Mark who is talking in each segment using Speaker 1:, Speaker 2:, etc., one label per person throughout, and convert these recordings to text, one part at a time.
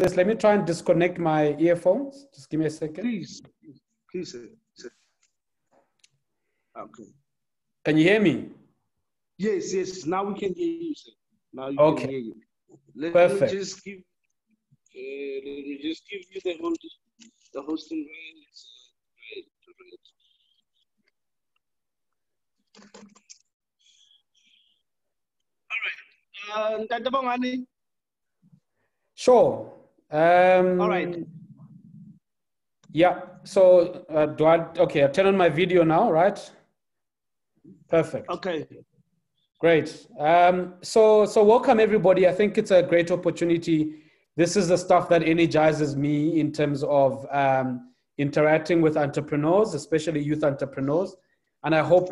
Speaker 1: this. Let me try and disconnect my earphones. Just give me a second.
Speaker 2: Please, sir. Okay.
Speaker 1: Can you hear me?
Speaker 2: Yes. Now we can hear you, sir. Now you can hear you.
Speaker 1: Perfect.
Speaker 2: Let me just give you the hosting rights. All right. Dr. Bongani.
Speaker 1: Sure.
Speaker 2: All right.
Speaker 1: Yeah. So okay, I'll turn on my video now, right? Perfect.
Speaker 2: Okay.
Speaker 1: Great. So welcome everybody. I think it's a great opportunity. This is the stuff that energizes me in terms of interacting with entrepreneurs, especially youth entrepreneurs. And I hope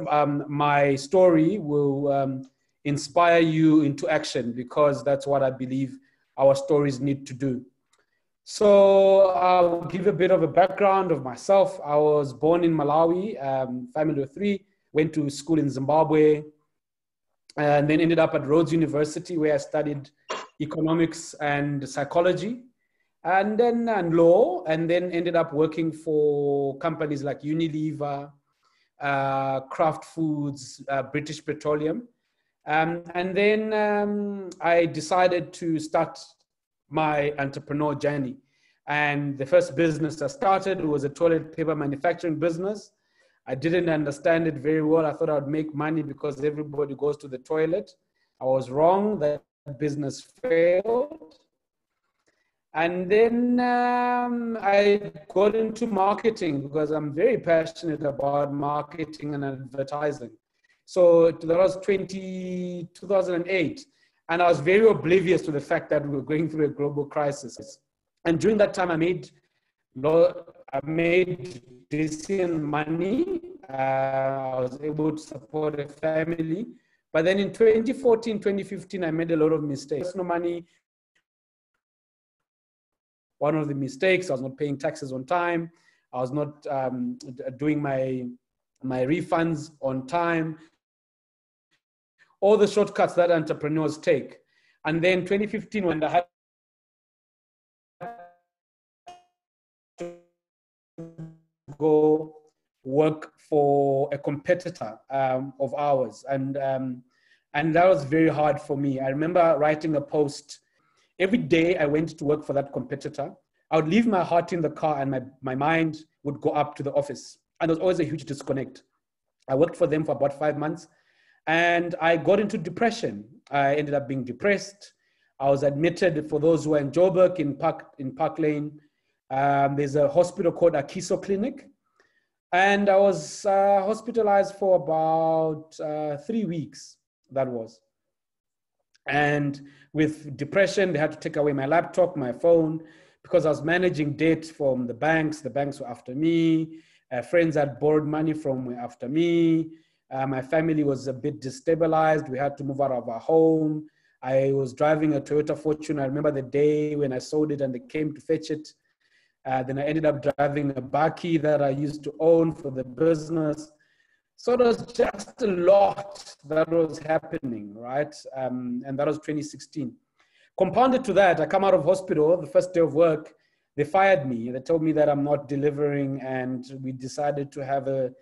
Speaker 1: my story will inspire you into action, because that's what I believe our stories need to do. So I'll give a bit of a background of myself. I was born in Malawi, family of three, went to school in Zimbabwe, and then ended up at Rhodes University, where I studied economics and psychology, and then law, and then ended up working for companies like Unilever, Kraft Foods, British Petroleum. And then I decided to start my entrepreneur journey. And the first business I started was a toilet paper manufacturing business. I didn't understand it very well. I thought I would make money because everybody goes to the toilet. I was wrong. That business failed. And then I got into marketing because I'm very passionate about marketing and advertising. So that was 2008. And I was very oblivious to the fact that we were going through a global crisis. And during that time, I made decent money. I was able to support a family. But then in 2014, 2015, I made a lot of mistakes. No money. One of the mistakes, I was not paying taxes on time. I was not doing my refunds on time. All the shortcuts that entrepreneurs take. And then 2015, when I had to go work for a competitor of ours. And that was very hard for me. I remember writing a post. Every day I went to work for that competitor, I would leave my heart in the car and my mind would go up to the office. And there was always a huge disconnect. I worked for them for about 5 months. And I got into depression. I ended up being depressed. I was admitted, for those who are in Joburg, in Park Lane. There's a hospital called Akiso Clinic. And I was hospitalized for about 3 weeks, that was. And with depression, they had to take away my laptop, my phone, because I was managing debt from the banks. The banks were after me. Friends had borrowed money from me after me. My family was a bit destabilized. We had to move out of our home. I was driving a Toyota Fortune. I remember the day when I sold it and they came to fetch it. Then I ended up driving a Baki that I used to own for the business. So it was just a lot that was happening, right? And that was 2016. Compounded to that, I come out of hospital, the first day of work, they fired me. They told me that I'm not delivering, and we decided to have a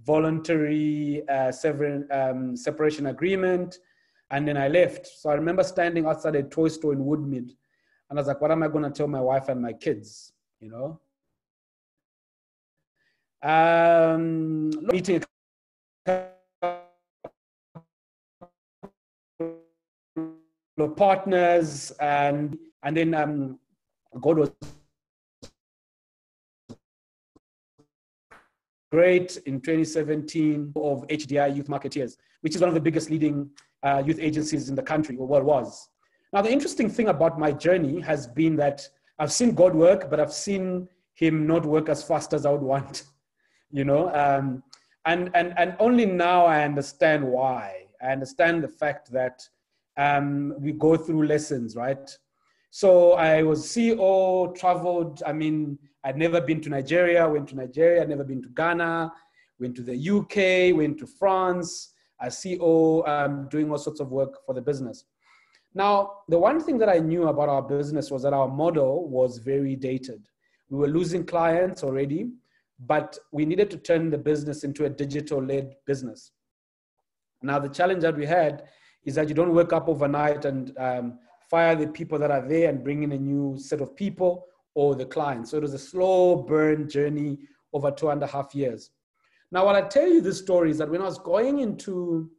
Speaker 1: voluntary separation agreement, and then I left. So I remember standing outside a toy store in Woodmead, and I was like, what am I going to tell my wife and my kids, you know? Meeting partners, and then God was great in 2017 of HDI Youth Marketeers, which is one of the biggest leading youth agencies in the country, or what was. Now, the interesting thing about my journey has been that I've seen God work, but I've seen him not work as fast as I would want, you know? And only now I understand why. I understand the fact that we go through lessons, right? So I was CEO, traveled. I mean, I'd never been to Nigeria, went to Nigeria, never been to Ghana, went to the UK, went to France, as CEO, doing all sorts of work for the business. Now, the one thing that I knew about our business was that our model was very dated. We were losing clients already, but we needed to turn the business into a digital-led business. Now, the challenge that we had is that you don't wake up overnight and fire the people that are there and bring in a new set of people or the clients. So it was a slow burn journey over 2.5 years. Now, while I tell you this story is that when I was going into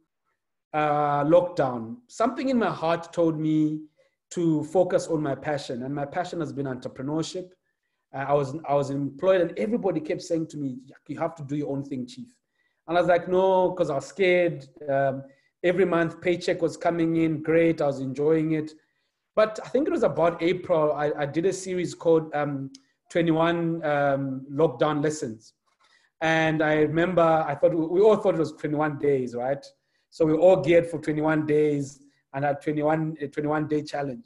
Speaker 1: lockdown, something in my heart told me to focus on my passion. And my passion has been entrepreneurship. I was employed and everybody kept saying to me, you have to do your own thing, Chief. And I was like, no, because I was scared. Every month paycheck was coming in, great, I was enjoying it. But I think it was about April, I did a series called 21 Lockdown Lessons. And I remember, we all thought it was 21 days, right? So we all geared for 21 days and had a 21-day challenge.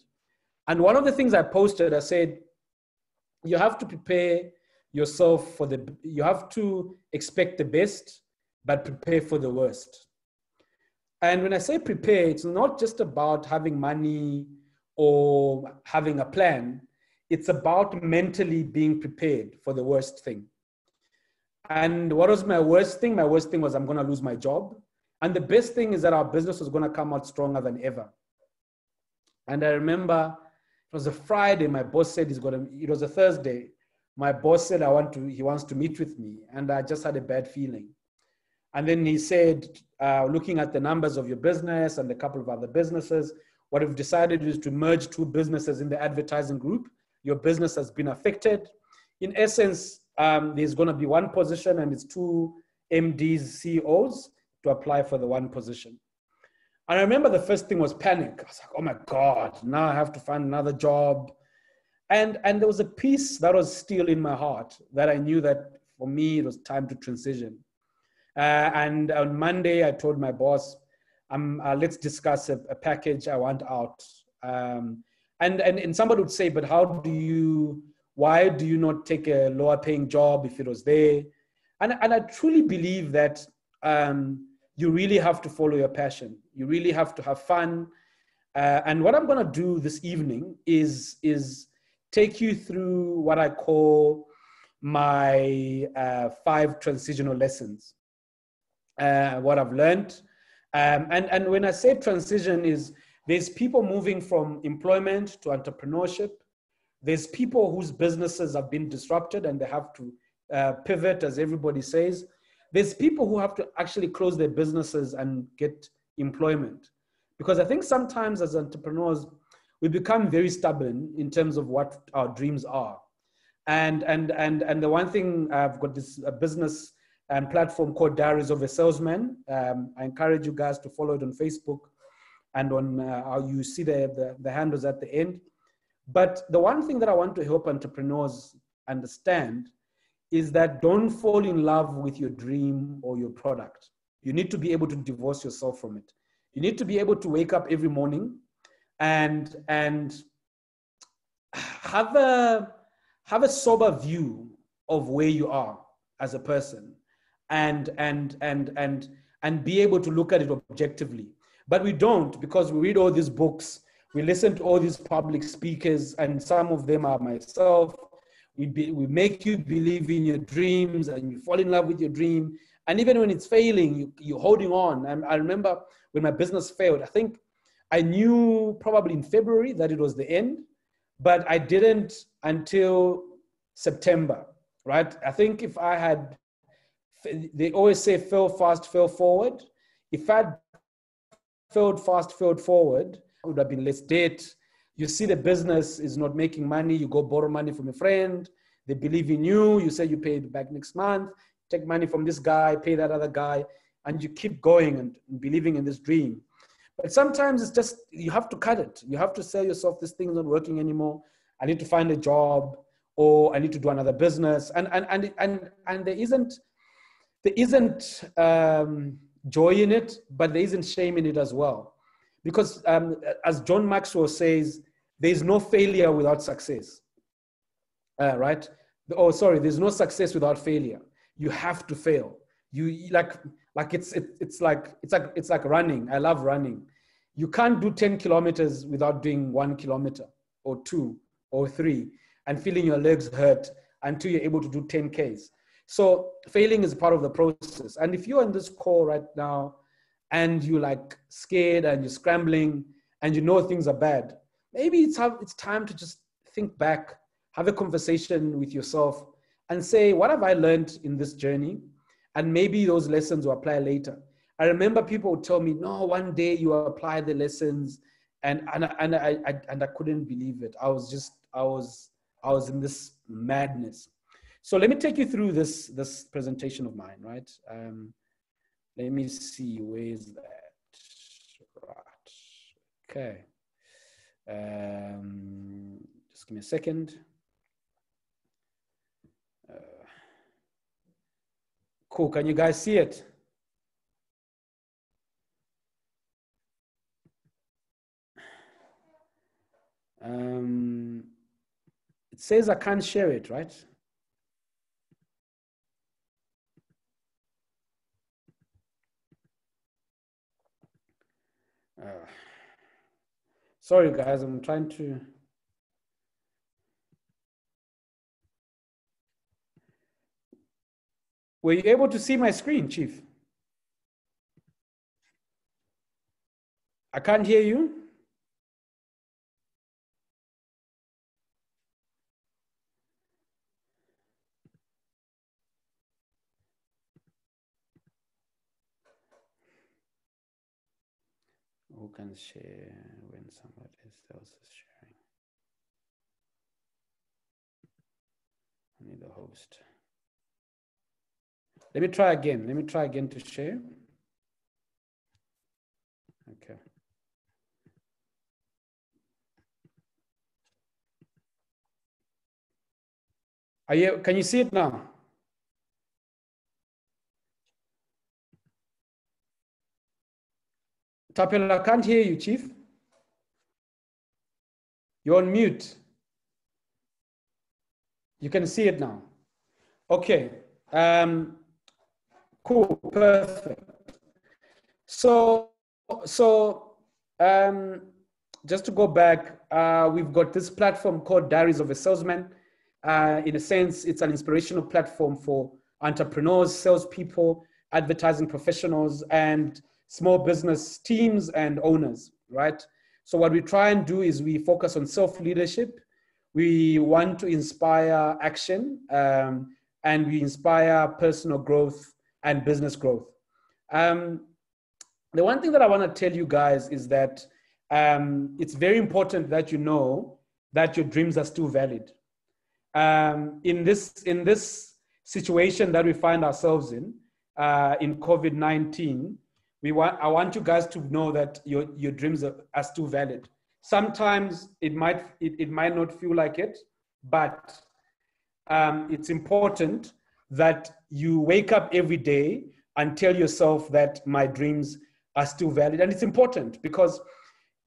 Speaker 1: And one of the things I posted, I said, you have to prepare yourself you have to expect the best, but prepare for the worst. And when I say prepare, it's not just about having money or having a plan. It's about mentally being prepared for the worst thing. And what was my worst thing? My worst thing was I'm going to lose my job. And the best thing is that our business was going to come out stronger than ever. And I remember it was a Friday. My boss said it was a Thursday. My boss said he wants to meet with me. And I just had a bad feeling. And then he said, looking at the numbers of your business and a couple of other businesses, what we've decided is to merge 2 businesses in the advertising group. Your business has been affected. In essence, there's going to be 1 position and it's 2 MDs, CEOs to apply for the 1 position. And I remember the first thing was panic. I was like, oh my God, now I have to find another job. And there was a piece that was still in my heart that I knew that for me, it was time to transition. And on Monday, I told my boss, let's discuss a package I want out. And somebody would say, but why do you not take a lower paying job if it was there? And I truly believe that you really have to follow your passion. You really have to have fun. And what I'm going to do this evening is take you through what I call my 5 transitional lessons, what I've learned. And when I say transition there's people moving from employment to entrepreneurship. There's people whose businesses have been disrupted and they have to pivot, as everybody says. There's people who have to actually close their businesses and get employment. Because I think sometimes as entrepreneurs, we become very stubborn in terms of what our dreams are. And the one thing, I've got this business platform called Diaries of a Salesman. I encourage you guys to follow it on Facebook and on how you see the handles at the end. But the one thing that I want to help entrepreneurs understand is that don't fall in love with your dream or your product. You need to be able to divorce yourself from it. You need to be able to wake up every morning and have a sober view of where you are as a person and be able to look at it objectively. But we don't, because we read all these books, we listen to all these public speakers, and some of them are myself. We make you believe in your dreams and you fall in love with your dream. And even when it's failing, you're holding on. And I remember when my business failed, I think I knew probably in February that it was the end, but I didn't until September, right? I think if I had, they always say fail fast, fail forward. If I'd failed fast, failed forward, I would have been less debt. You see the business is not making money, you go borrow money from a friend, they believe in you, you say you pay it back next month, take money from this guy, pay that other guy, and you keep going and believing in this dream. But sometimes it's just, you have to cut it. You have to tell yourself, this thing is not working anymore. I need to find a job, or I need to do another business. And there isn't joy in it, but there isn't shame in it as well. Because as John Maxwell says, there's no failure without success, right? Oh, sorry, there's no success without failure. You have to fail. It's like running. I love running. You can't do 10 kilometers without doing 1 kilometer or 2 or 3 and feeling your legs hurt until you're able to do 10 Ks. So failing is part of the process. And if you're in this call right now and you're like scared and you're scrambling and you know things are bad, maybe it's time to just think back, have a conversation with yourself and say, what have I learned in this journey? And maybe those lessons will apply later. I remember people would tell me, no, one day you apply the lessons, and I couldn't believe it. I was in this madness. So let me take you through this presentation of mine, right? Let me see, where is that? Right. Okay. Just give me a second. Cool, can you guys see it? It says I can't share it, right? Sorry guys, I'm trying to. Were you able to see my screen, Chief? I can't hear you. Who can share when somebody else is sharing? I need a host. Let me try again. Let me try again to share. Okay. Can you see it now? Tapela, I can't hear you, Chief. You're on mute. You can see it now. Okay. Cool. Perfect. So just to go back, we've got this platform called Diaries of a Salesman. In a sense, it's an inspirational platform for entrepreneurs, salespeople, advertising professionals, and small business teams and owners, right? So what we try and do is we focus on self-leadership. We want to inspire action, and we inspire personal growth and business growth. The one thing that I want to tell you guys is that it's very important that you know that your dreams are still valid. In this situation that we find ourselves in COVID-19, I want you guys to know that your dreams are still valid. Sometimes it might not feel like it, but it's important that you wake up every day and tell yourself that my dreams are still valid. And it's important because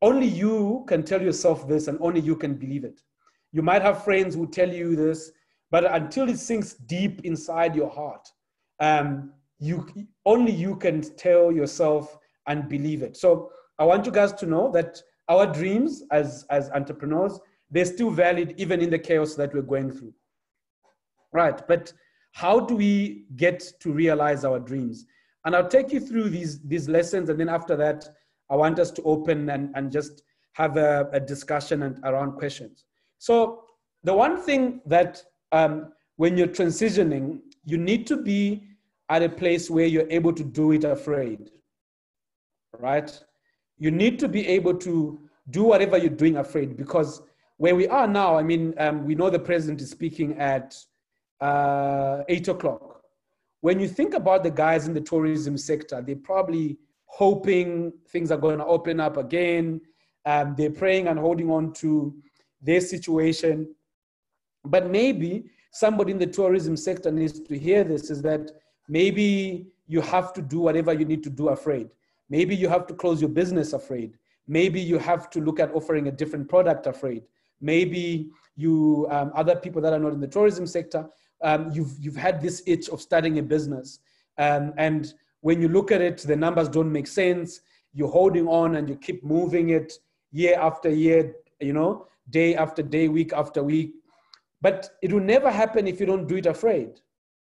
Speaker 1: only you can tell yourself this and only you can believe it. You might have friends who tell you this, but until it sinks deep inside your heart, only you can tell yourself and believe it. So I want you guys to know that our dreams as entrepreneurs, they're still valid even in the chaos that we're going through. Right, but how do we get to realize our dreams? And I'll take you through these lessons, and then after that, I want us to open and just have a discussion around questions. So the one thing that when you're transitioning, you need to be at a place where you're able to do it afraid, right? You need to be able to do whatever you're doing afraid, because where we are now, I mean, we know the president is speaking at 8 o'clock. When you think about the guys in the tourism sector, they're probably hoping things are going to open up again. They're praying and holding on to their situation. But maybe somebody in the tourism sector needs to hear this, is that maybe you have to do whatever you need to do afraid. Maybe you have to close your business afraid. Maybe you have to look at offering a different product afraid. Maybe you, other people that are not in the tourism sector, you've had this itch of starting a business. And when you look at it, the numbers don't make sense. you're holding on and you keep moving it year after year, you know, day after day, week after week. But it will never happen if you don't do it afraid,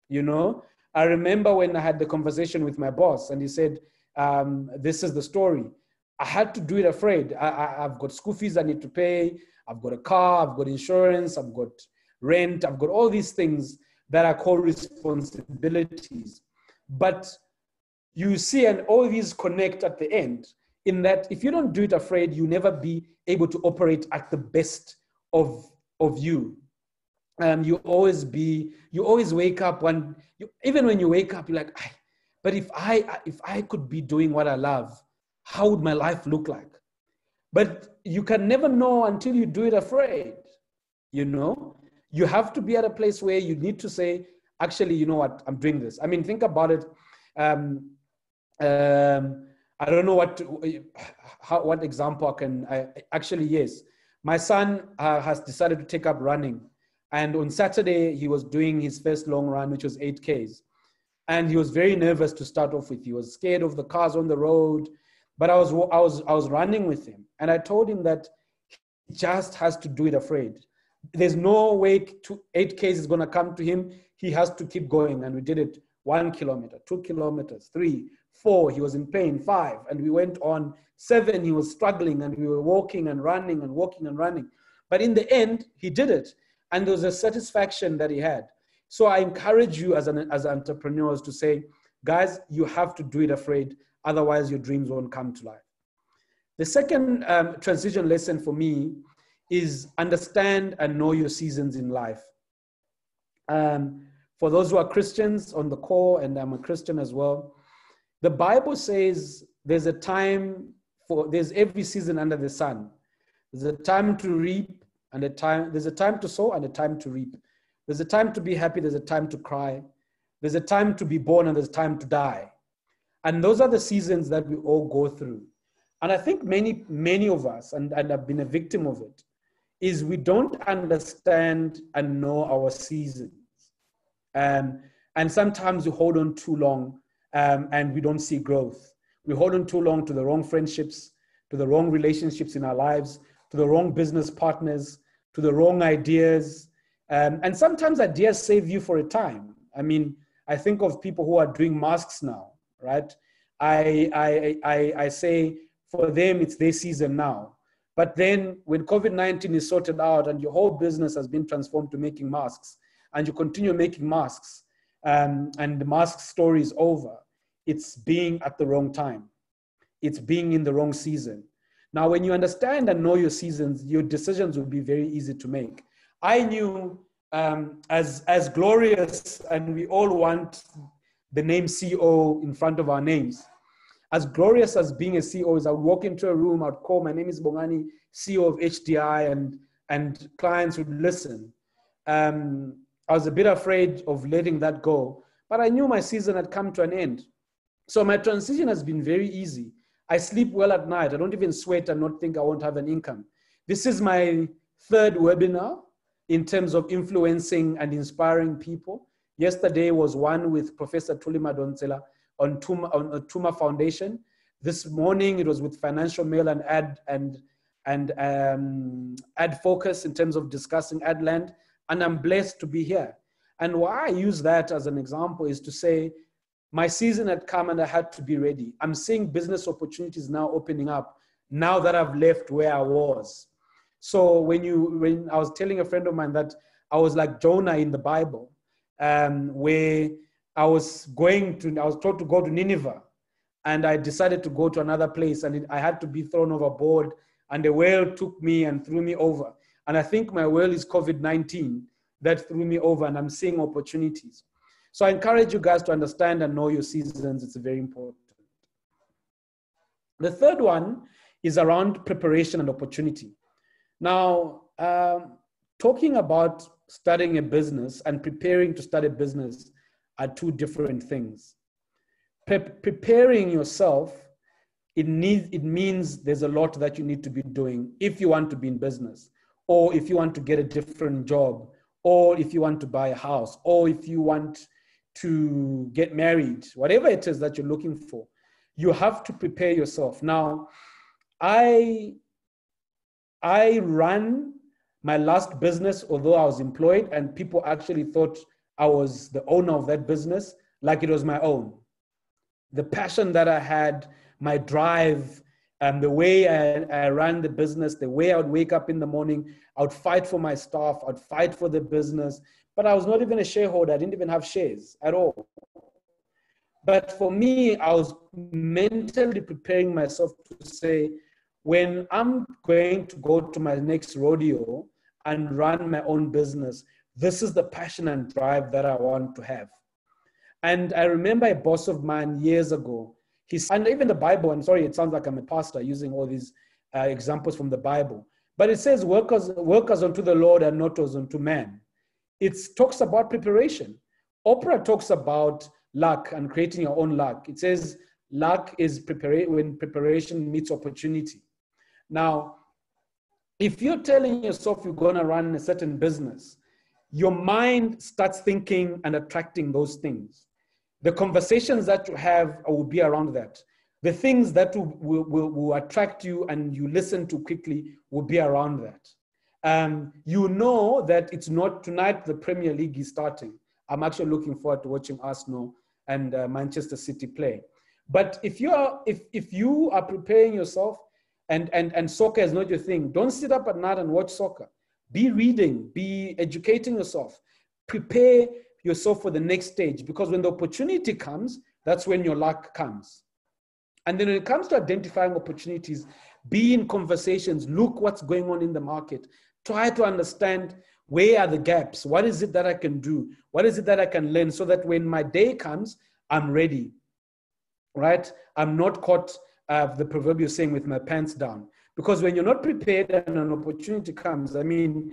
Speaker 1: you know. I remember when I had the conversation with my boss and he said, this is the story. I had to do it afraid. I've got school fees I need to pay. I've got a car, I've got insurance, I've got rent, I've got all these things that are called responsibilities. But you see, and all these connect at the end, in that if you don't do it afraid, you never be able to operate at the best of you. You always wake up even when you wake up, you're like, but if I could be doing what I love, how would my life look like? But you can never know until you do it afraid, you know? You have to be at a place where you need to say, actually, you know what, I'm doing this. I mean, think about it. I don't know what example yes. My son has decided to take up running. And on Saturday, he was doing his first long run, which was 8Ks. And he was very nervous to start off with. He was scared of the cars on the road. But I was running with him. And I told him that he just has to do it afraid. There's no way 8Ks is going to come to him. He has to keep going. And we did it 1 kilometer, 2 kilometers, 3, 4. He was in pain, 5. And we went on 7. He was struggling. And we were walking and running and walking and running. But in the end, he did it. And there was a satisfaction that he had. So I encourage you as entrepreneurs to say, guys, you have to do it afraid. Otherwise, your dreams won't come to life. The second transition lesson for me is understand and know your seasons in life. For those who are Christians on the call, and I'm a Christian as well, the Bible says there's every season under the sun. There's a time to reap, and there's a time to sow and a time to reap. There's a time to be happy, there's a time to cry. There's a time to be born and there's a time to die. And those are the seasons that we all go through. And I think many of us, and I've been a victim of it, is we don't understand and know our seasons. And sometimes we hold on too long and we don't see growth. We hold on too long to the wrong friendships, to the wrong relationships in our lives, to the wrong business partners, to the wrong ideas. And sometimes ideas save you for a time. I mean, I think of people who are doing masks now, right? I say for them, it's their season now. But then when COVID-19 is sorted out and your whole business has been transformed to making masks, and you continue making masks, and the mask story is over, it's being at the wrong time. It's being in the wrong season. Now, when you understand and know your seasons, your decisions will be very easy to make. I knew as glorious, and we all want the name CEO in front of our names. As glorious as being a CEO is, I would walk into a room, I'd call, my name is Bongani, CEO of HDI, and clients would listen. I was a bit afraid of letting that go, but I knew my season had come to an end. So my transition has been very easy. I sleep well at night. I don't even sweat and not think I won't have an income. This is my 3rd webinar in terms of influencing and inspiring people. Yesterday was one with Professor Tulima Donsela on Tuma Foundation. This morning it was with Financial Mail and Ad Focus in terms of discussing Adland. And I'm blessed to be here. And why I use that as an example is to say, my season had come and I had to be ready. I'm seeing business opportunities now opening up now that I've left where I was. So when I was telling a friend of mine that I was like Jonah in the Bible, where I was told to go to Nineveh, and I decided to go to another place, and I had to be thrown overboard, and the whale took me and threw me over. And I think my whale is COVID-19 that threw me over, and I'm seeing opportunities. So I encourage you guys to understand and know your seasons. It's very important. The third one is around preparation and opportunity. Now, talking about starting a business and preparing to start a business are two different things. Preparing yourself, it means there's a lot that you need to be doing if you want to be in business, or if you want to get a different job, or if you want to buy a house, or if you want to get married, whatever it is that you're looking for. you have to prepare yourself. Now, I ran my last business, although I was employed, and people actually thought I was the owner of that business, like it was my own. The passion that I had, my drive, and the way I ran the business, the way I would wake up in the morning, I would fight for my staff, I'd fight for the business, but I was not even a shareholder. I didn't even have shares at all. But for me, I was mentally preparing myself to say, when I'm going to go to my next rodeo and run my own business, this is the passion and drive that I want to have. And I remember a boss of mine years ago, and even the Bible, I'm sorry, it sounds like I'm a pastor using all these examples from the Bible, but it says workers unto the Lord and not as unto man. It talks about preparation. Oprah talks about luck and creating your own luck. It says luck is when preparation meets opportunity. Now, if you're telling yourself you're going to run a certain business, your mind starts thinking and attracting those things. The conversations that you have will be around that. The things that will attract you and you listen to quickly will be around that. You know that it's not tonight the Premier League is starting. I'm actually looking forward to watching Arsenal and Manchester City play. But if you are preparing yourself and soccer is not your thing, don't sit up at night and watch soccer. Be reading, be educating yourself, prepare yourself for the next stage, because when the opportunity comes, that's when your luck comes. And then when it comes to identifying opportunities, be in conversations, look what's going on in the market, try to understand where are the gaps, what is it that I can do, what is it that I can learn, so that when my day comes, I'm ready, right? I'm not caught, the proverbial saying, with my pants down. Because when you're not prepared and an opportunity comes, I mean,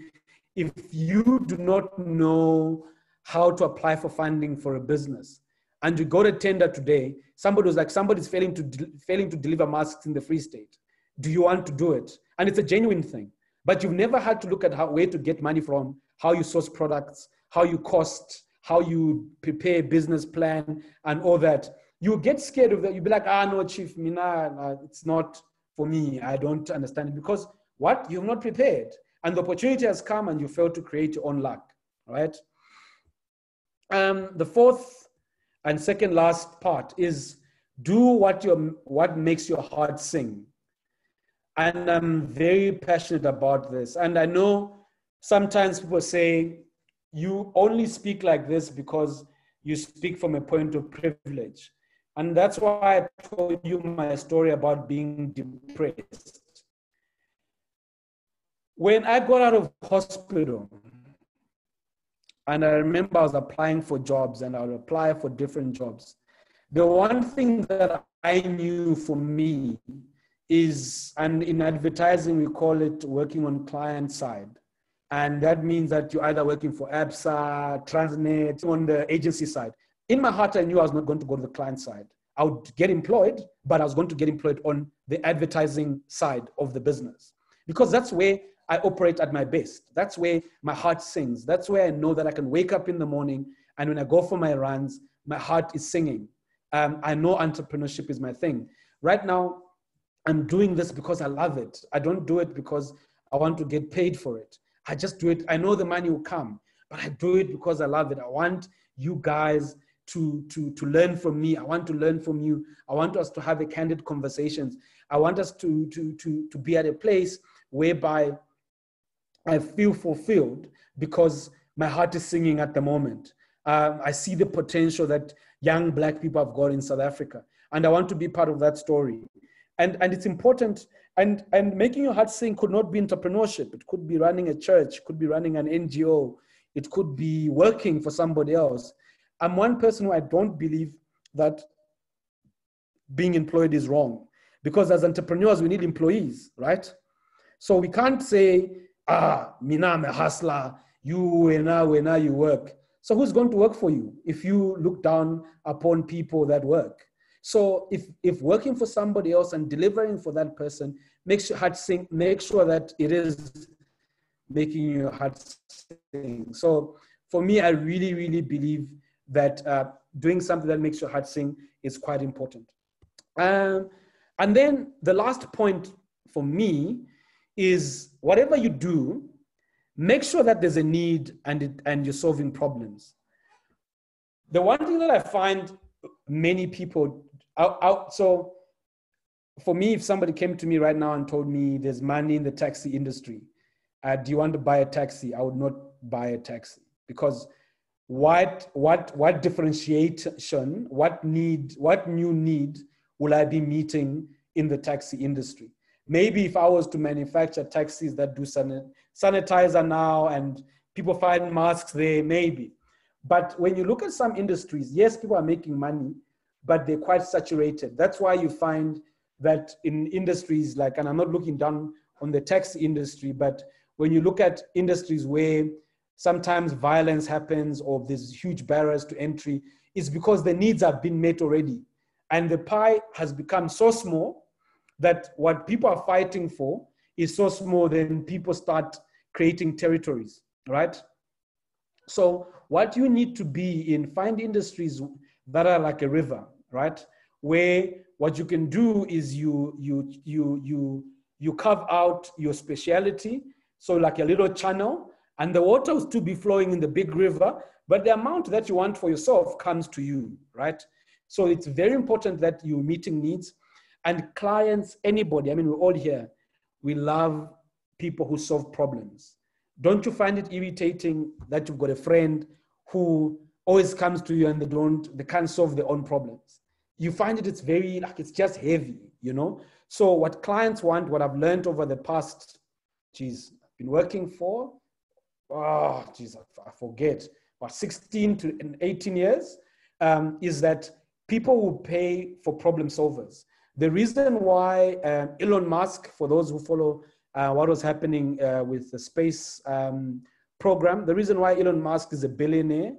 Speaker 1: if you do not know how to apply for funding for a business, and you go to tender today, somebody was like, somebody's failing to deliver masks in the Free State. Do you want to do it? And it's a genuine thing. But you've never had to look at where to get money from, how you source products, how you cost, how you prepare a business plan, and all that. You get scared of that. You'll be like, no, Chief, Mina, it's not for me. I don't understand it. Because what? You've not prepared. And the opportunity has come and you failed to create your own luck, right? The fourth and second last part is do what makes your heart sing. And I'm very passionate about this. And I know sometimes people say, you only speak like this because you speak from a point of privilege. And that's why I told you my story about being depressed. When I got out of hospital, and I remember I was applying for jobs and I would apply for different jobs, the one thing that I knew for me is, and in advertising, we call it working on client side. And that means that you're either working for ABSA, Transnet, on the agency side. In my heart, I knew I was not going to go to the client side. I would get employed, but I was going to get employed on the advertising side of the business, because that's where I operate at my best. That's where my heart sings. That's where I know that I can wake up in the morning, and when I go for my runs, my heart is singing. I know entrepreneurship is my thing. Right now, I'm doing this because I love it. I don't do it because I want to get paid for it. I just do it. I know the money will come, but I do it because I love it. I want you guys to learn from me. I want to learn from you. I want us to have a candid conversations. I want us to be at a place whereby I feel fulfilled because my heart is singing at the moment. I see the potential that young Black people have got in South Africa, and I want to be part of that story. And it's important, and making your heart sing could not be entrepreneurship. It could be running a church, it could be running an NGO, it could be working for somebody else. I'm one person who I don't believe that being employed is wrong, because as entrepreneurs, we need employees, right? So we can't say, Mina, I'm a hustler, you now you work. So who's going to work for you if you look down upon people that work? So if working for somebody else and delivering for that person makes your heart sing, make sure that it is making your heart sing. So for me, I really, really believe that doing something that makes your heart sing is quite important. And then the last point for me is whatever you do, make sure that there's a need and you're solving problems. The one thing that I find many people so for me, if somebody came to me right now and told me there's money in the taxi industry, do you want to buy a taxi? I would not buy a taxi, because what differentiation, what new need will I be meeting in the taxi industry? Maybe if I was to manufacture taxis that do sanitizer now and people find masks there, maybe. But when you look at some industries, yes, people are making money, but they're quite saturated. That's why you find that in industries like, and I'm not looking down on the taxi industry, but when you look at industries where sometimes violence happens or there's huge barriers to entry, it's because the needs have been met already. And the pie has become so small that what people are fighting for is so small, then people start creating territories, right? So what you need to be in, find industries that are like a river, right? Where what you can do is you carve out your speciality, so like a little channel, and the water will still be flowing in the big river, but the amount that you want for yourself comes to you, right? So it's very important that you're meeting needs. And clients, anybody, I mean, we're all here, we love people who solve problems. Don't you find it irritating that you've got a friend who always comes to you and they can't solve their own problems? You find it's very, like, it's just heavy, you know? So what clients want, what I've learned over the past, I've been working for, I forget, about 16 to 18 years, is that people will pay for problem solvers. The reason why Elon Musk, for those who follow what was happening with the space program, the reason why Elon Musk is a billionaire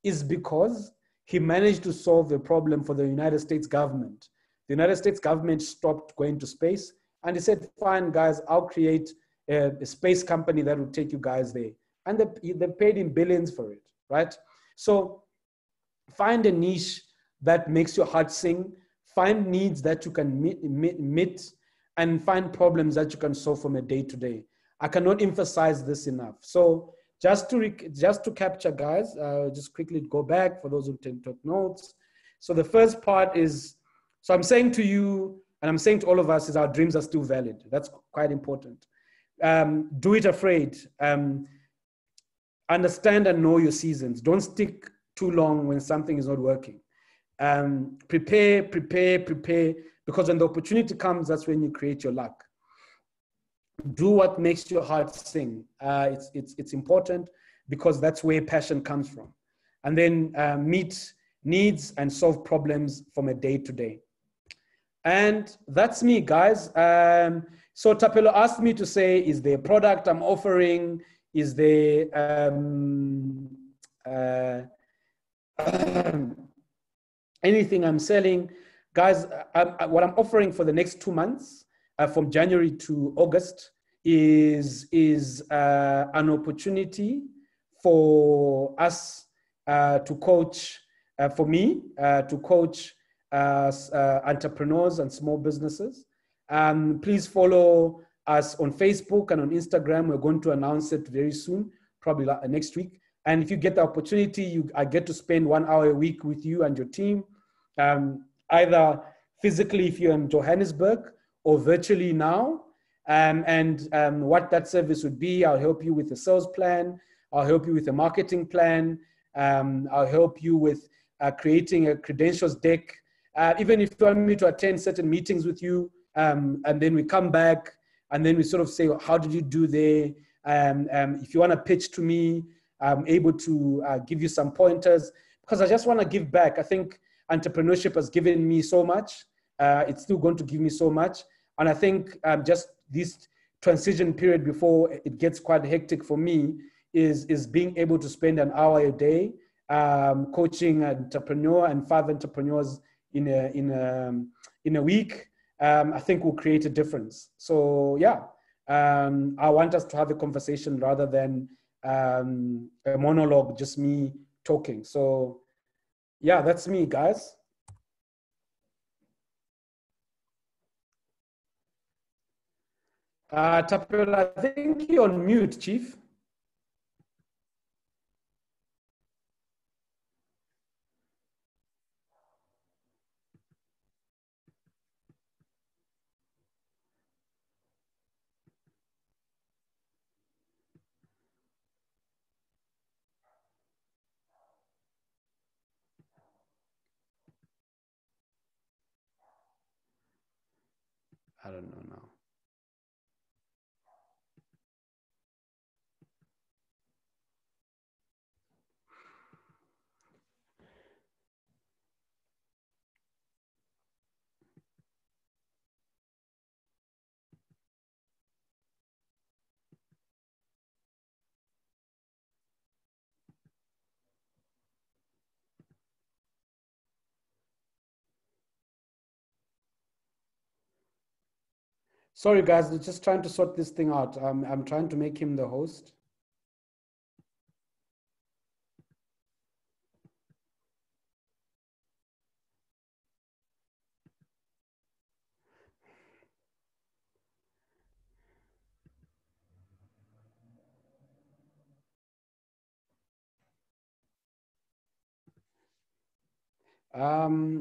Speaker 1: is because he managed to solve the problem for the United States government. The United States government stopped going to space, and he said, fine, guys, I'll create a space company that will take you guys there. And they paid him billions for it, right? So find a niche that makes your heart sing, find needs that you can meet, and find problems that you can solve from a day to day. I cannot emphasize this enough. So just to capture, guys, just quickly go back for those who took notes. So the first part is, so I'm saying to you, and I'm saying to all of us, is our dreams are still valid. That's quite important. Do it afraid. Understand and know your seasons. Don't stick too long when something is not working. Prepare, because when the opportunity comes, that's when you create your luck. Do what makes your heart sing. It's important because that's where passion comes from. And then meet needs and solve problems from a day to day. And that's me, guys. So Tapelo asked me to say, is there a product I'm offering? Is there anything I'm selling? Guys, what I'm offering for the next 2 months, from January to August, is an opportunity for us to coach, for me to coach entrepreneurs and small businesses. Please follow us on Facebook and on Instagram. We're going to announce it very soon, probably next week. And if you get the opportunity, I get to spend 1 hour a week with you and your team, either physically if you're in Johannesburg or virtually now. What that service would be, I'll help you with a sales plan. I'll help you with a marketing plan. I'll help you with creating a credentials deck. Even if you want me to attend certain meetings with you, and then we come back and then we sort of say, how did you do there? If you want to pitch to me, I'm able to give you some pointers, because I just want to give back. I think entrepreneurship has given me so much. It's still going to give me so much. And I think just this transition period before it gets quite hectic for me is being able to spend an hour a day coaching an entrepreneur and 5 entrepreneurs in a week. I think will create a difference. So yeah, I want us to have a conversation rather than a monologue, just me talking. So yeah, that's me, guys. Tapela, I think you're on mute, Chief. I don't know now. Sorry, guys, we're just trying to sort this thing out. I'm trying to make him the host.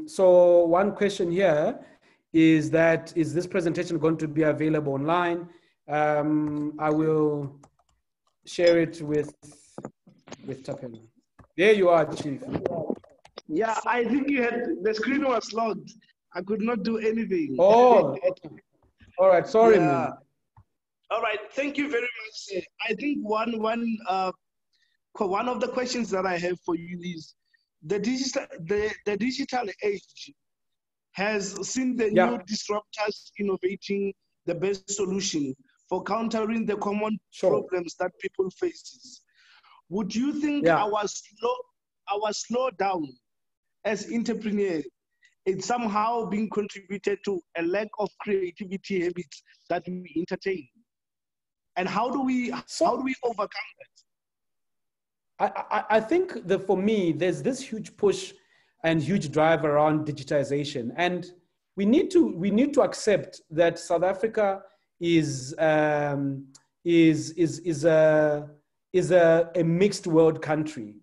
Speaker 1: So one question here is that, is this presentation going to be available online? I will share it with Tapela. There you are, Chief.
Speaker 2: Yeah, I think the screen was locked. I could not do anything.
Speaker 1: Oh, okay. All right. Sorry, man.
Speaker 2: All right. Thank you very much. I think one of the questions that I have for you is the digital age has seen the new disruptors innovating the best solution for countering the common problems that people face. Would you think our slowdown as entrepreneurs is somehow being contributed to a lack of creativity habits that we entertain? And how do we overcome that?
Speaker 1: I think that for me, there's this huge push and huge drive around digitization, and we need to accept that South Africa is a mixed world country.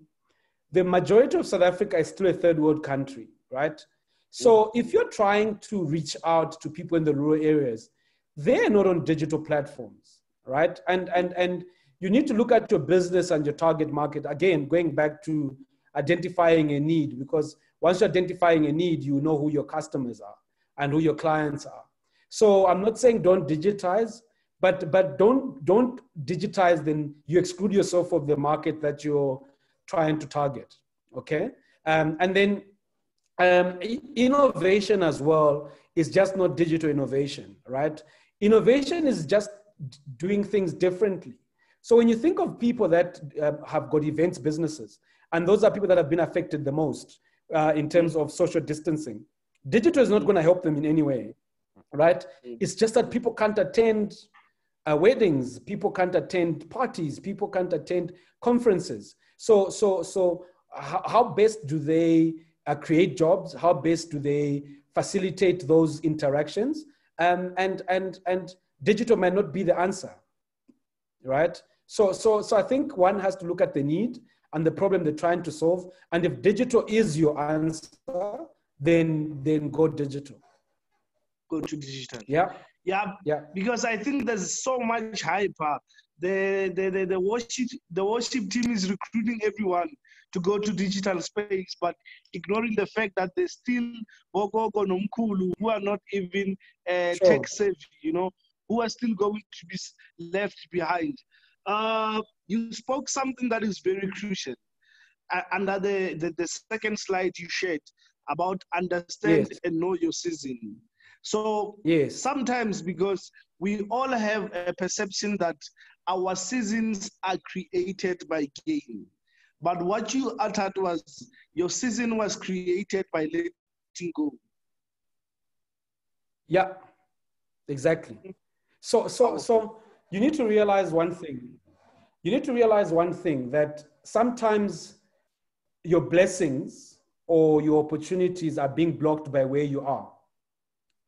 Speaker 1: The majority of South Africa is still a third world country, right? So if you're trying to reach out to people in the rural areas, they're not on digital platforms, right? And you need to look at your business and your target market, again, going back to identifying a need, because once you're identifying a need, you know who your customers are and who your clients are. So I'm not saying don't digitize, but don't digitize, then you exclude yourself of the market that you're trying to target, okay? And then innovation as well is just not digital innovation, right? Innovation is just doing things differently. So when you think of people that have got events businesses, and those are people that have been affected the most in terms of social distancing, digital is not going to help them in any way, right? It's just that people can't attend weddings, people can't attend parties, people can't attend conferences. So how best do they create jobs? How best do they facilitate those interactions? And digital might not be the answer, right? So I think one has to look at the need and the problem they're trying to solve. And if digital is your answer, then go digital.
Speaker 2: Go to digital.
Speaker 1: Yeah.
Speaker 2: Because I think there's so much hype. The worship team is recruiting everyone to go to digital space, but ignoring the fact that there's still Bogogo Nomkulu who are not even tech savvy, who are still going to be left behind. You spoke something that is very crucial under the second slide you shared about understand and know your season. So sometimes, because we all have a perception that our seasons are created by game, but what you uttered was your season was created by letting go.
Speaker 1: Yeah, exactly. So you need to realize one thing. You need to realize one thing, that sometimes your blessings or your opportunities are being blocked by where you are,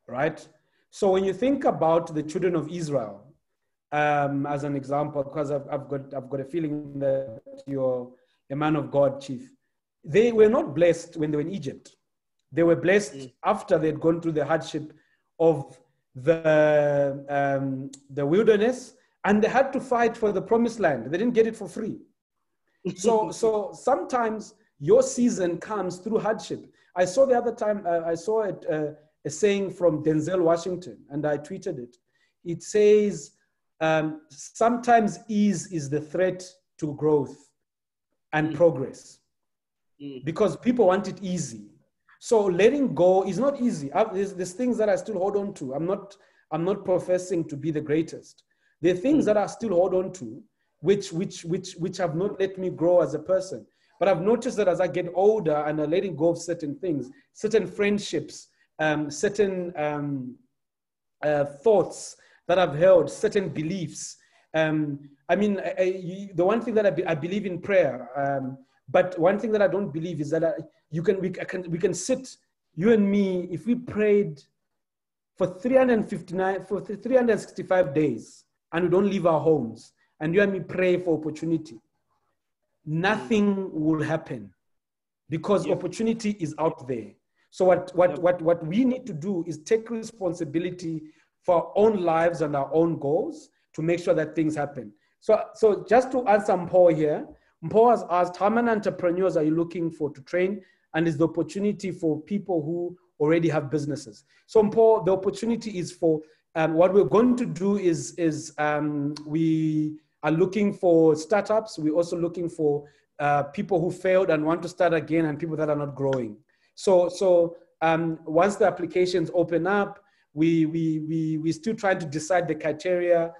Speaker 1: right? So when you think about the children of Israel, they were in the Red Sea, right? And they were as an example, because I've got a feeling that you're a man of God, Chief. They were not blessed when they were in Egypt. They were blessed after they'd gone through the hardship of the wilderness, and they had to fight for the promised land. They didn't get it for free. So sometimes your season comes through hardship. I saw the other time, I saw a saying from Denzel Washington, and I tweeted it. It says, sometimes ease is the threat to growth and progress, because people want it easy. So letting go is not easy. There's things that I still hold on to. I'm not professing to be the greatest. There are things that I still hold on to, which have not let me grow as a person. But I've noticed that as I get older and I'm letting go of certain things, certain friendships, certain thoughts that I've held, certain beliefs. The one thing that I believe in prayer, but one thing that I don't believe is that we can sit, you and me, if we prayed for 365 days and we don't leave our homes, and you and me pray for opportunity, nothing will happen, because opportunity is out there. So what we need to do is take responsibility for our own lives and our own goals to make sure that things happen. So just to answer Mpho here, Mpho has asked, how many entrepreneurs are you looking for to train? And is the opportunity for people who already have businesses? So Mpho, the opportunity is for, what we're going to do is we are looking for startups. We're also looking for people who failed and want to start again, and people that are not growing. So once the applications open up, we still trying to decide the criteria.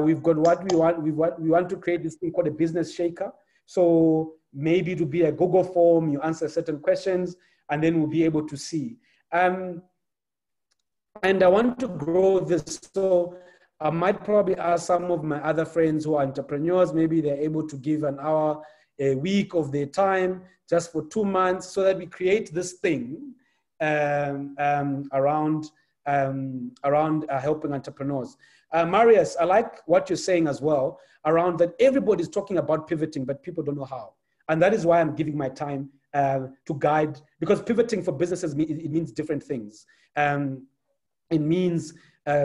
Speaker 1: We've got what we want. We want to create this thing called a business shaker. So maybe to be a Google form, you answer certain questions, and then we'll be able to see. And I want to grow this. So I might probably ask some of my other friends who are entrepreneurs, maybe they're able to give an hour a week of their time just for 2 months, so that we create this thing around helping entrepreneurs. Marius, I like what you're saying as well, around that everybody's talking about pivoting, but people don't know how. And that is why I'm giving my time to guide, because pivoting for businesses, it means different things. It means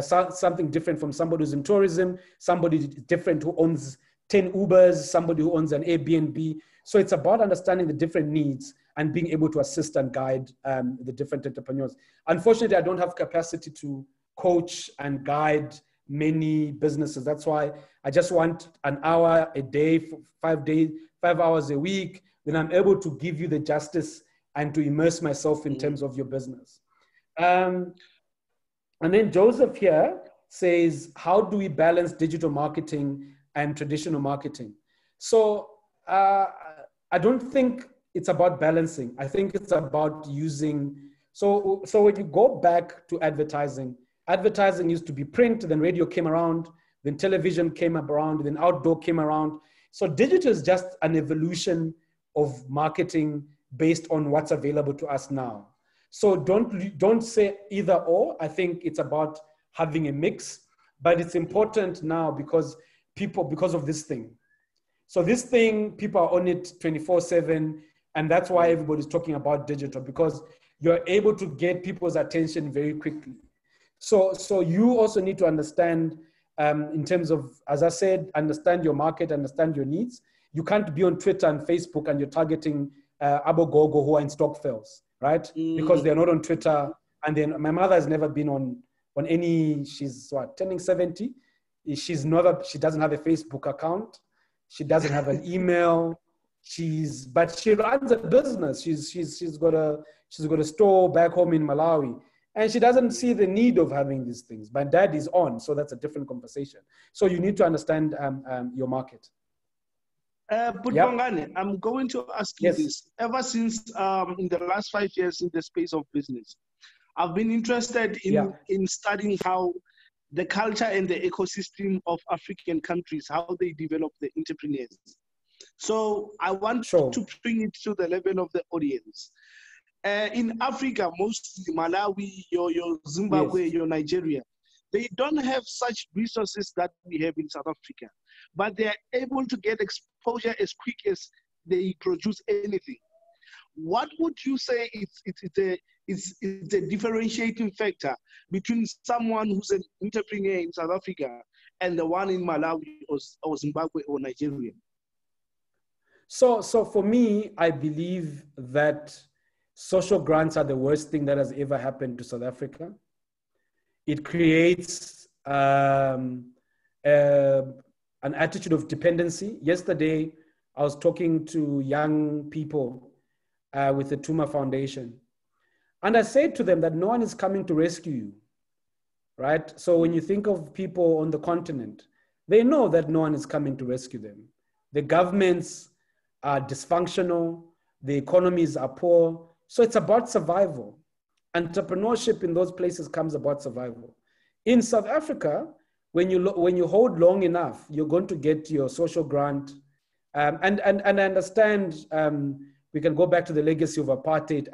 Speaker 1: something different from somebody who's in tourism, somebody different who owns 10 Ubers, somebody who owns an Airbnb. So it's about understanding the different needs and being able to assist and guide the different entrepreneurs. Unfortunately, I don't have capacity to coach and guide many businesses. That's why I just want an hour a day, 5 hours a week. Then I'm able to give you the justice and to immerse myself in terms of your business. And then Joseph here says, how do we balance digital marketing and traditional marketing? So I don't think it's about balancing. I think it's about using, so when you go back to advertising used to be print, then radio came around, then television came around, then outdoor came around. So digital is just an evolution of marketing based on what's available to us now. So don't say either or. I think it's about having a mix, but it's important now because of this thing. So this thing, people are on it 24/7, and that's why everybody's talking about digital, because you're able to get people's attention very quickly. So you also need to understand, in terms of, as I said, understand your market, understand your needs. You can't be on Twitter and Facebook and you're targeting Abogogo who are in Stockfells, right? Because they're not on Twitter. And then my mother has never been on any, she's turning 70. She doesn't have a Facebook account. She doesn't have an email. But she runs a business. She's got a store back home in Malawi. And she doesn't see the need of having these things. My dad is on, so that's a different conversation. So you need to understand your market.
Speaker 2: Bongani, I'm going to ask you this. Ever since in the last 5 years in the space of business, I've been interested in studying how the culture and the ecosystem of African countries, how they develop the entrepreneurs. So I want to bring it to the level of the audience. In Africa, mostly Malawi, your Zimbabwe, your Nigeria, They don't have such resources that we have in South Africa, but they are able to get exposure as quick as they produce anything. What would you say it's a differentiating factor between someone who's an entrepreneur in South Africa and the one in Malawi or Zimbabwe or Nigeria?
Speaker 1: So for me, I believe that social grants are the worst thing that has ever happened to South Africa. It creates an attitude of dependency. Yesterday, I was talking to young people with the Tuma Foundation. And I said to them that no one is coming to rescue you, right? So when you think of people on the continent, they know that no one is coming to rescue them. The governments are dysfunctional, the economies are poor. So it's about survival. Entrepreneurship in those places comes about survival. In South Africa, when you hold long enough, you're going to get your social grant. And I understand we can go back to the legacy of apartheid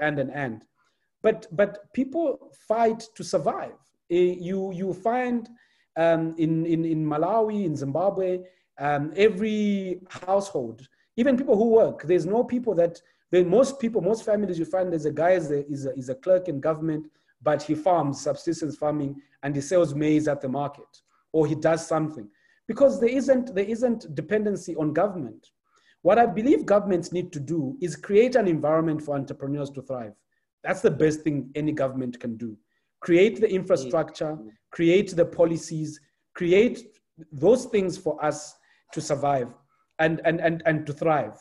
Speaker 1: but people fight to survive. You find in Malawi, in Zimbabwe, every household, even people who work, there's no people that, most families you find there's a guy is a clerk in government, but he farms, subsistence farming, and he sells maize at the market, or he does something, because there isn't dependency on government. What I believe governments need to do is create an environment for entrepreneurs to thrive. That's the best thing any government can do. Create the infrastructure, create the policies, create those things for us to survive and to thrive.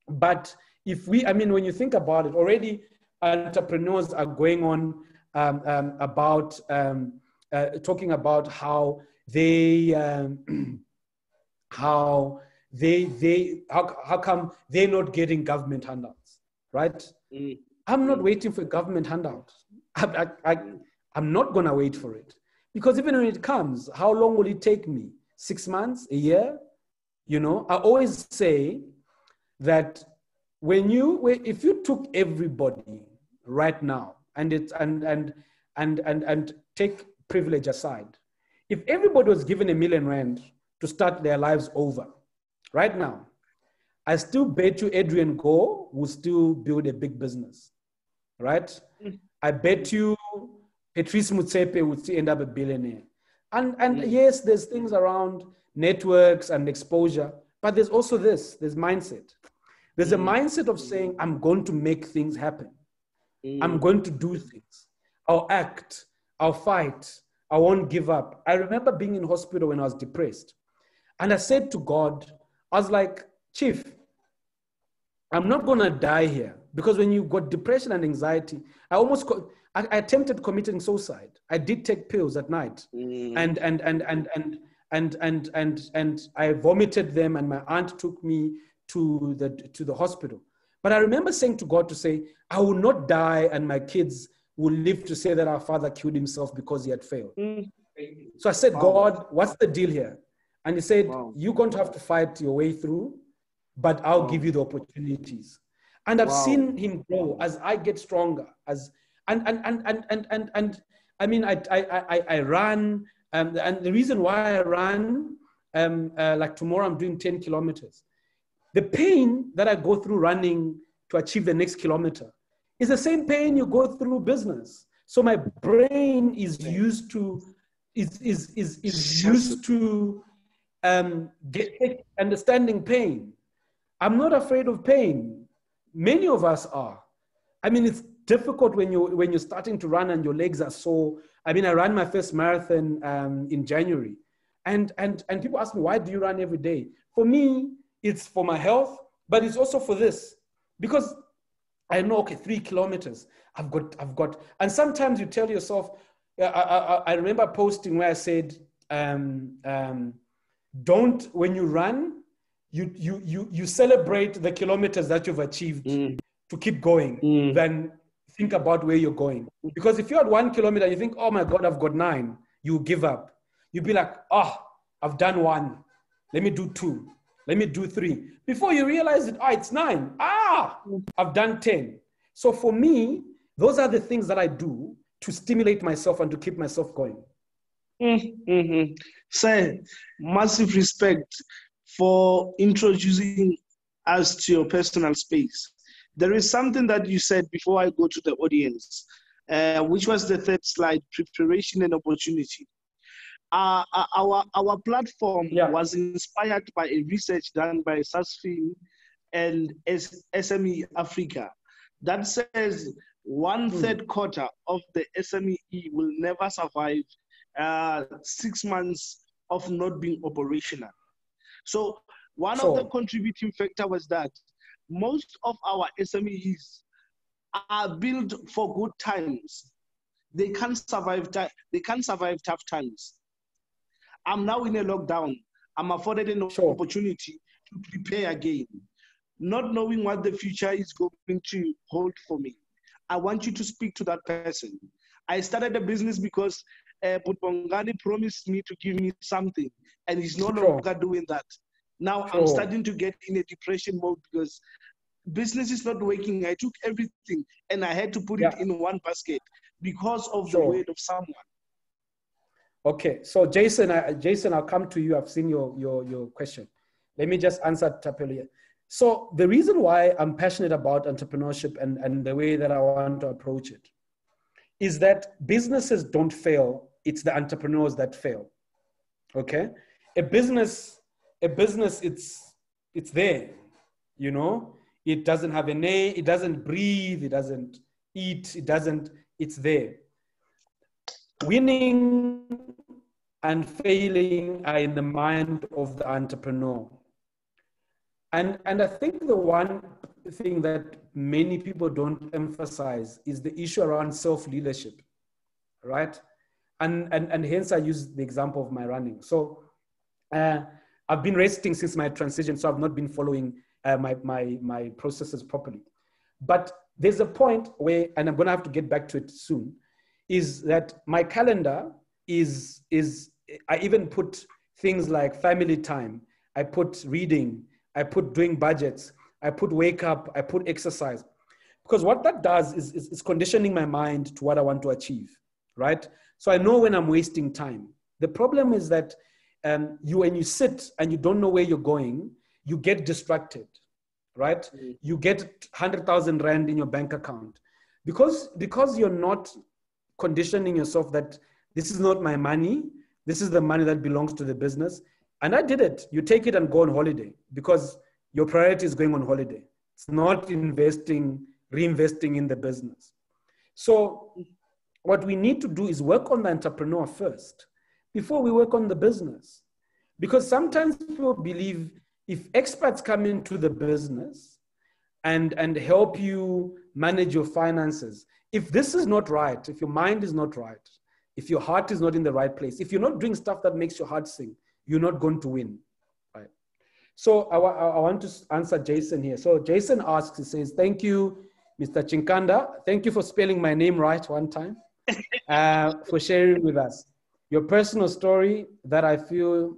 Speaker 1: But when you think about it, already entrepreneurs are going on about talking about how come they're not getting government handouts, right? I'm not waiting for a government handout. I'm not going to wait for it, because even when it comes, how long will it take me? 6 months, a year? I always say that if you took everybody right now and take privilege aside, if everybody was given R1 million to start their lives over right now, I still bet you Adrian Gore will still build a big business, right? I bet you Patrice Motsepe would still end up a billionaire. And yes, there's things around networks and exposure, but there's also there's mindset. There's a mindset of saying, I'm going to make things happen. I'm going to do things. I'll act. I'll fight. I won't give up. I remember being in hospital when I was depressed. And I said to God, I was like, Chief, I'm not going to die here. Because when you got depression and anxiety, I attempted committing suicide. I did take pills at night. And I vomited them, and my aunt took me to the hospital. But I remember saying to God I will not die and my kids will live to say that our father killed himself because he had failed. So I said, God, what's the deal here? And he said, you're going to have to fight your way through, but I'll give you the opportunities. And I've seen him grow as I get stronger. I ran, and the reason why I ran, like tomorrow I'm doing 10 kilometers. The pain that I go through running to achieve the next kilometer is the same pain you go through business. So my brain is used to understanding pain. I'm not afraid of pain. Many of us are. It's difficult when you're starting to run and your legs are sore. I ran my first marathon in January, and people ask me, why do you run every day? For me, it's for my health, but it's also for this, because I know, 3 kilometers, I've got, and sometimes you tell yourself, I remember posting where I said, when you run, you celebrate the kilometers that you've achieved to keep going, then think about where you're going. Because if you're at 1 kilometer, you think, oh my God, I've got 9, you give up. You'll be like, I've done 1. Let me do 2. Let me do 3. Before you realize it, it's 9. I've done 10. So for me, those are the things that I do to stimulate myself and to keep myself going.
Speaker 2: Mm-hmm. Sir, massive respect for introducing us to your personal space. There is something that you said before I go to the audience, which was the third slide, preparation and opportunity. Our platform
Speaker 1: Yeah.
Speaker 2: was inspired by a research done by SASFIN and SME Africa that says one-third quarter of the SME will never survive 6 months of not being operational. So one of the contributing factor was that most of our SMEs are built for good times. They can't survive tough times. I'm now in a lockdown. I'm afforded an opportunity to prepare again, not knowing what the future is going to hold for me. I want you to speak to that person. I started a business because Bongani promised me to give me something, and he's no longer doing that. Now I'm starting to get in a depression mode because business is not working. I took everything and I had to put it in one basket because of the word of someone.
Speaker 1: Okay, so Jason, I'll come to you. I've seen your question. Let me just answer Tapeli. So the reason why I'm passionate about entrepreneurship and the way that I want to approach it is that businesses don't fail. It's the entrepreneurs that fail. Okay, a business, it's there, you know. It doesn't have a name. It doesn't breathe. It doesn't eat. It's there. Winning and failing are in the mind of the entrepreneur. And I think the one thing that many people don't emphasize is the issue around self-leadership, right? And hence I use the example of my running. So I've been resting since my transition, so I've not been following my processes properly. But there's a point where, and I'm going to have to get back to it soon, is that my calendar is I even put things like family time, I put reading, I put doing budgets, I put wake up, I put exercise. Because what that does is conditioning my mind to what I want to achieve, right? So I know when I'm wasting time. The problem is that when you sit and you don't know where you're going, you get distracted, right? You get 100,000 Rand in your bank account. Because you're not conditioning yourself that this is not my money, this is the money that belongs to the business. And I did it. You take it and go on holiday because your priority is going on holiday. It's not reinvesting in the business. So what we need to do is work on the entrepreneur first before we work on the business. Because sometimes people believe if experts come into the business and help you manage your finances, if this is not right, if your mind is not right, if your heart is not in the right place, if you're not doing stuff that makes your heart sing, you're not going to win, right? So I want to answer Jason here. So Jason asks, he says, thank you, Mr. Chikanda. Thank you for spelling my name right one time, for sharing with us your personal story that I feel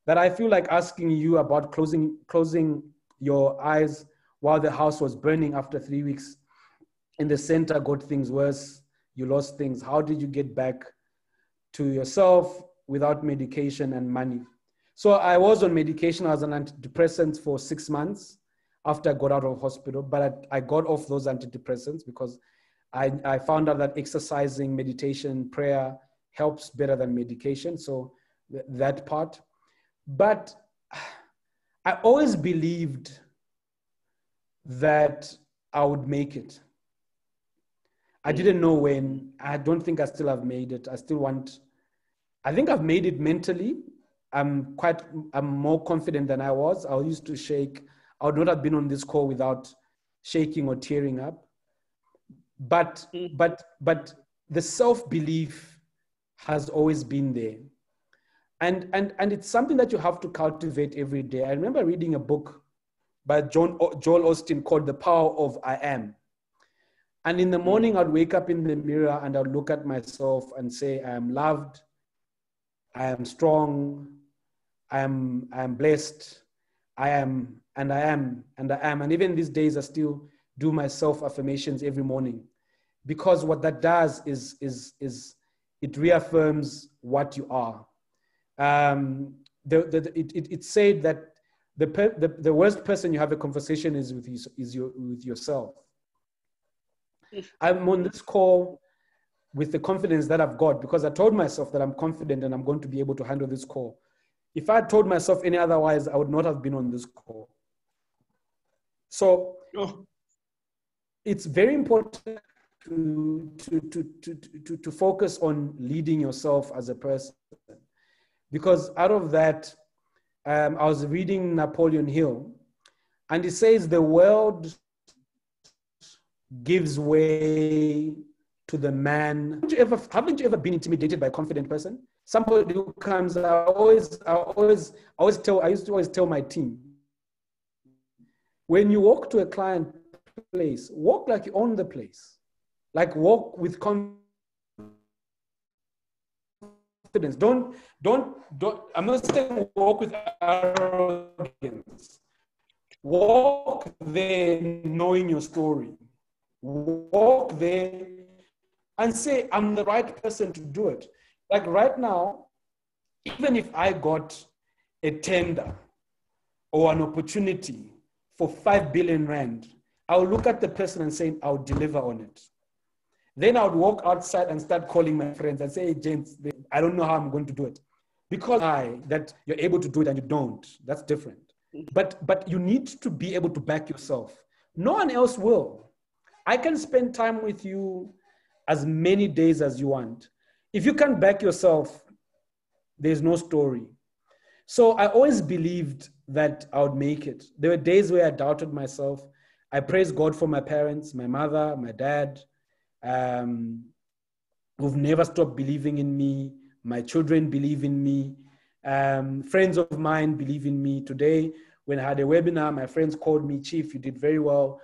Speaker 1: like asking you about closing your eyes while the house was burning after 3 weeks. In the center, got things worse. You lost things. How did you get back to yourself without medication and money? So I was on medication. I was on antidepressants for 6 months after I got out of hospital, but I got off those antidepressants because I found out that exercising, meditation, prayer helps better than medication. So that part. But I always believed that I would make it. I didn't know when. I don't think I still have made it. I think I've made it mentally. I'm more confident than I was. I used to shake. I would not have been on this call without shaking or tearing up. But the self-belief has always been there. And it's something that you have to cultivate every day. I remember reading a book by Joel Osteen called The Power of I Am. And in the morning, I'd wake up in the mirror and I'd look at myself and say, I am loved, I am strong, I am blessed, I am, and I am, and I am. And even these days, I still do my self-affirmations every morning. Because what that does is it reaffirms what you are. It said that the worst person you have a conversation is with yourself. I'm on this call with the confidence that I've got because I told myself that I'm confident and I'm going to be able to handle this call. If I had told myself any otherwise, I would not have been on this call. So it's very important to focus on leading yourself as a person, because out of that, I was reading Napoleon Hill, and he says the world gives way to the man. Haven't you ever been intimidated by a confident person? Somebody who comes, I used to always tell my team, when you walk to a client place, walk like you own the place. Like walk with confidence. Don't, I'm not saying walk with arrogance. Walk there knowing your story. Walk there and say, I'm the right person to do it. Like right now, even if I got a tender or an opportunity for 5 billion rand, I'll look at the person and say, I'll deliver on it. Then I would walk outside and start calling my friends and say, hey, James, I don't know how I'm going to do it. Because that you're able to do it and you don't, that's different. But you need to be able to back yourself. No one else will. I can spend time with you as many days as you want. If you can't back yourself, there's no story. So I always believed that I would make it. There were days where I doubted myself. I praise God for my parents, my mother, my dad, who've never stopped believing in me. My children believe in me. Friends of mine believe in me. Today, when I had a webinar, my friends called me, Chief, you did very well.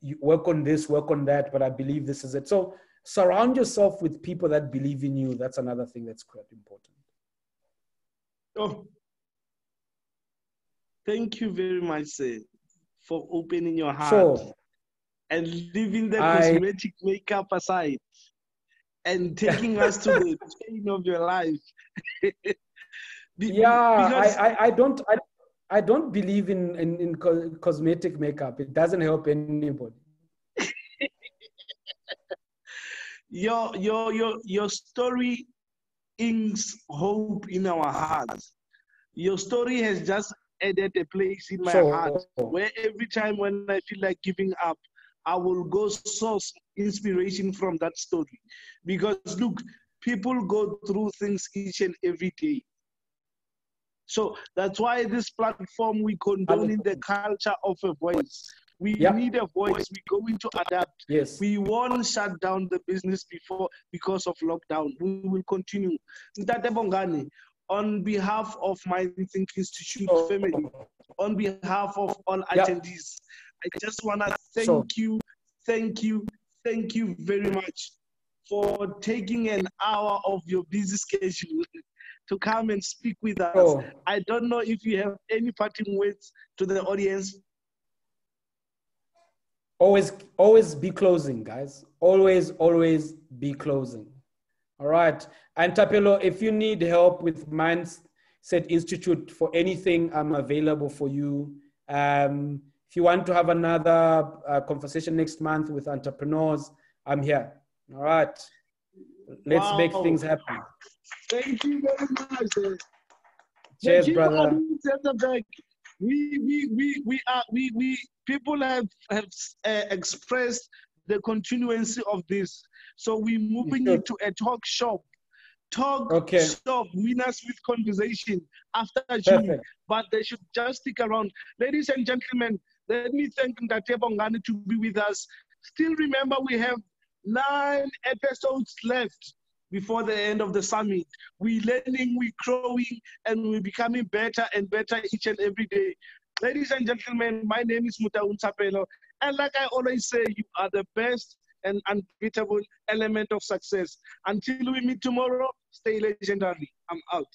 Speaker 1: You work on this, work on that, but I believe this is it. So surround yourself with people that believe in you. That's another thing that's quite important.
Speaker 2: Oh, thank you very much, sir, for opening your heart and leaving the cosmetic makeup aside and taking us to the pain of your life.
Speaker 1: I don't believe in cosmetic makeup. It doesn't help anybody.
Speaker 2: Your story inks hope in our hearts. Your story has just added a place in my heart where every time when I feel like giving up, I will go source inspiration from that story. Because look, people go through things each and every day. So that's why this platform, we condone in the culture of a voice. We need a voice. We're going to adapt.
Speaker 1: Yes.
Speaker 2: We won't shut down the business because of lockdown. We will continue. Ntate Bongani, on behalf of my Think Institute family, on behalf of all attendees, I just want to thank you very much for taking an hour of your busy schedule to come and speak with us. I don't know if you have any parting words to the audience.
Speaker 1: Always be closing, guys. Always be closing. All right. And Tapelo, if you need help with Mindset Institute for anything, I'm available for you. If you want to have another conversation next month with entrepreneurs, I'm here. All right. Let's make things happen.
Speaker 2: Thank you very much.
Speaker 1: Cheers, brother.
Speaker 2: People have expressed the continuancy of this. So we're moving into a talk shop. Shop, winners with conversation after June. But they should just stick around. Ladies and gentlemen, let me thank Ntate Bongani to be with us. Still remember, we have 9 episodes left before the end of the summit. We're learning, we're growing, and we're becoming better and better each and every day. Ladies and gentlemen, my name is Untitled, and like I always say, you are the best and unbeatable element of success. Until we meet tomorrow, stay legendary. I'm out.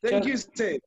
Speaker 2: Thank you, sir.